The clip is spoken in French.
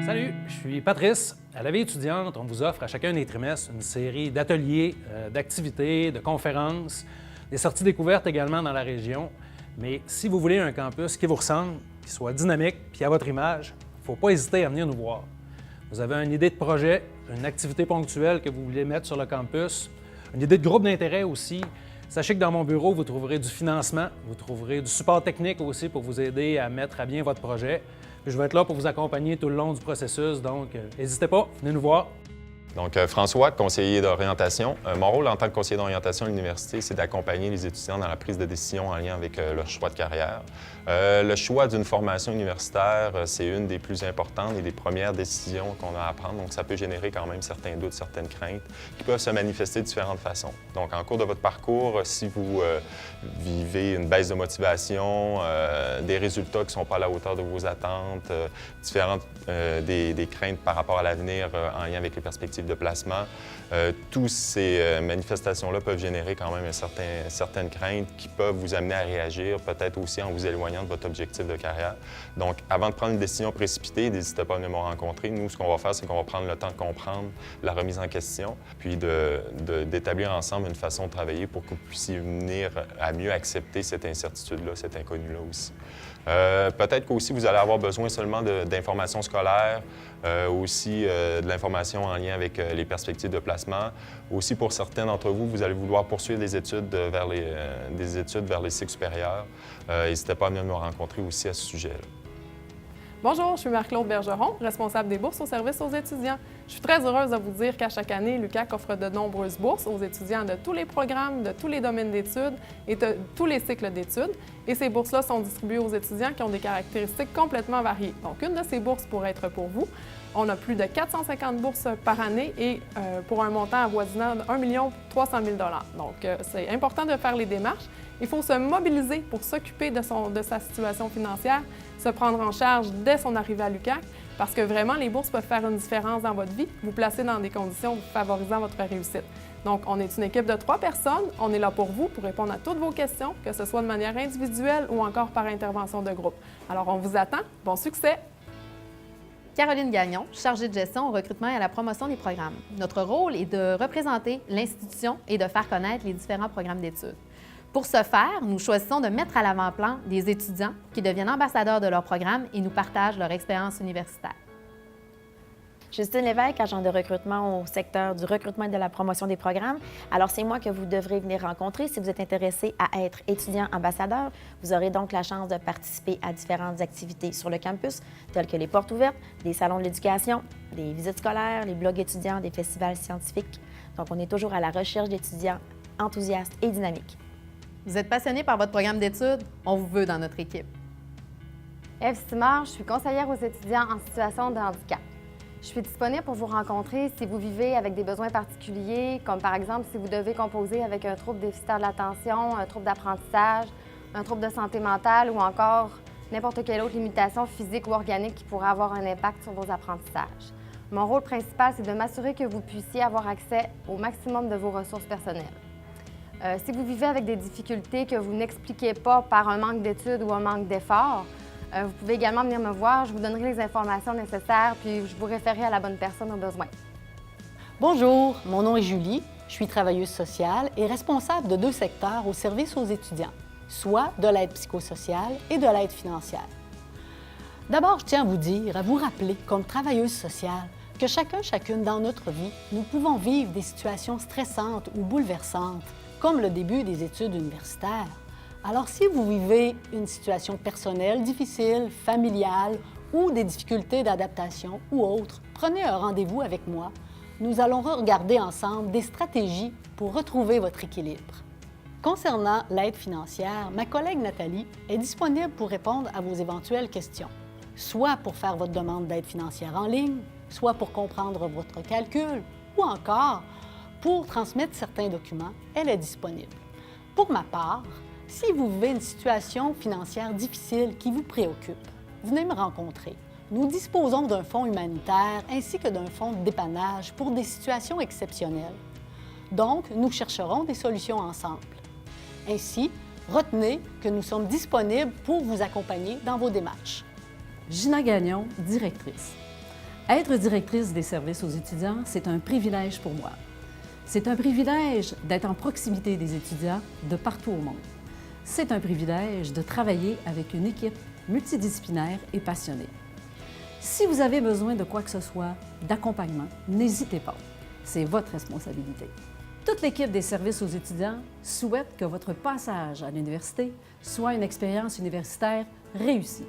Salut, je suis Patrice. À la vie étudiante, on vous offre à chacun des trimestres une série d'ateliers, d'activités, de conférences, des sorties découvertes également dans la région. Mais si vous voulez un campus qui vous ressemble, qui soit dynamique puis à votre image, il ne faut pas hésiter à venir nous voir. Vous avez une idée de projet, une activité ponctuelle que vous voulez mettre sur le campus, une idée de groupe d'intérêt aussi. Sachez que dans mon bureau, vous trouverez du financement, vous trouverez du support technique aussi pour vous aider à mettre à bien votre projet. Je vais être là pour vous accompagner tout le long du processus, donc n'hésitez pas, venez nous voir. Donc, François, conseiller d'orientation. Mon rôle en tant que conseiller d'orientation à l'université, c'est d'accompagner les étudiants dans la prise de décision en lien avec leur choix de carrière. Le choix d'une formation universitaire, c'est une des plus importantes et des premières décisions qu'on a à prendre. Donc, ça peut générer quand même certains doutes, certaines craintes qui peuvent se manifester de différentes façons. Donc, en cours de votre parcours, si vous vivez une baisse de motivation, des résultats qui ne sont pas à la hauteur de vos attentes, différentes des craintes par rapport à l'avenir en lien avec les perspectives de placement, toutes ces manifestations-là peuvent générer quand même certaines craintes qui peuvent vous amener à réagir, peut-être aussi en vous éloignant de votre objectif de carrière. Donc, avant de prendre une décision précipitée, n'hésitez pas à venir me rencontrer. Nous, ce qu'on va faire, c'est qu'on va prendre le temps de comprendre la remise en question, puis d'établir ensemble une façon de travailler pour que vous puissiez venir à mieux accepter cette incertitude-là, cet inconnu-là aussi. Peut-être qu'aussi, vous allez avoir besoin seulement d'informations scolaires, aussi de l'information en lien avec les perspectives de placement. Aussi, pour certains d'entre vous, vous allez vouloir poursuivre des études vers les cycles supérieurs. N'hésitez pas à venir me rencontrer aussi à ce sujet-là. Bonjour, je suis Marie-Claude Bergeron, responsable des bourses au service aux étudiants. Je suis très heureuse de vous dire qu'à chaque année, l'UQAC offre de nombreuses bourses aux étudiants de tous les programmes, de tous les domaines d'études et de tous les cycles d'études. Et ces bourses-là sont distribuées aux étudiants qui ont des caractéristiques complètement variées. Donc, une de ces bourses pourrait être pour vous. On a plus de 450 bourses par année et pour un montant avoisinant de 1 300 000 $. Donc, c'est important de faire les démarches. Il faut se mobiliser pour s'occuper de sa situation financière, se prendre en charge dès son arrivée à l'UQAC, parce que vraiment, les bourses peuvent faire une différence dans votre vie, vous placer dans des conditions favorisant votre réussite. Donc, on est une équipe de 3 personnes. On est là pour vous, pour répondre à toutes vos questions, que ce soit de manière individuelle ou encore par intervention de groupe. Alors, on vous attend. Bon succès! Caroline Gagnon, chargée de gestion au recrutement et à la promotion des programmes. Notre rôle est de représenter l'institution et de faire connaître les différents programmes d'études. Pour ce faire, nous choisissons de mettre à l'avant-plan des étudiants qui deviennent ambassadeurs de leur programme et nous partagent leur expérience universitaire. Justine Lévesque, agent de recrutement au secteur du recrutement et de la promotion des programmes. Alors, c'est moi que vous devrez venir rencontrer si vous êtes intéressé à être étudiant ambassadeur. Vous aurez donc la chance de participer à différentes activités sur le campus, telles que les portes ouvertes, des salons de l'éducation, des visites scolaires, les blogs étudiants, des festivals scientifiques. Donc, on est toujours à la recherche d'étudiants enthousiastes et dynamiques. Vous êtes passionné par votre programme d'études? On vous veut dans notre équipe. Ève Simard, je suis conseillère aux étudiants en situation de handicap. Je suis disponible pour vous rencontrer si vous vivez avec des besoins particuliers, comme par exemple si vous devez composer avec un trouble déficitaire de l'attention, un trouble d'apprentissage, un trouble de santé mentale ou encore n'importe quelle autre limitation physique ou organique qui pourrait avoir un impact sur vos apprentissages. Mon rôle principal, c'est de m'assurer que vous puissiez avoir accès au maximum de vos ressources personnelles. Si vous vivez avec des difficultés que vous n'expliquez pas par un manque d'études ou un manque d'efforts, vous pouvez également venir me voir, je vous donnerai les informations nécessaires, puis je vous référerai à la bonne personne au besoin. Bonjour, mon nom est Julie, je suis travailleuse sociale et responsable de 2 secteurs au service aux étudiants, soit de l'aide psychosociale et de l'aide financière. D'abord, je tiens à vous dire, à vous rappeler, comme travailleuse sociale, que chacune dans notre vie, nous pouvons vivre des situations stressantes ou bouleversantes, comme le début des études universitaires. Alors, si vous vivez une situation personnelle difficile, familiale ou des difficultés d'adaptation ou autres, prenez un rendez-vous avec moi. Nous allons regarder ensemble des stratégies pour retrouver votre équilibre. Concernant l'aide financière, ma collègue Nathalie est disponible pour répondre à vos éventuelles questions, soit pour faire votre demande d'aide financière en ligne, soit pour comprendre votre calcul ou encore pour transmettre certains documents, elle est disponible. Pour ma part, si vous vivez une situation financière difficile qui vous préoccupe, venez me rencontrer. Nous disposons d'un fonds humanitaire ainsi que d'un fonds de dépannage pour des situations exceptionnelles. Donc, nous chercherons des solutions ensemble. Ainsi, retenez que nous sommes disponibles pour vous accompagner dans vos démarches. Gina Gagnon, directrice. Être directrice des services aux étudiants, c'est un privilège pour moi. C'est un privilège d'être en proximité des étudiants de partout au monde. C'est un privilège de travailler avec une équipe multidisciplinaire et passionnée. Si vous avez besoin de quoi que ce soit, d'accompagnement, n'hésitez pas. C'est votre responsabilité. Toute l'équipe des services aux étudiants souhaite que votre passage à l'université soit une expérience universitaire réussie.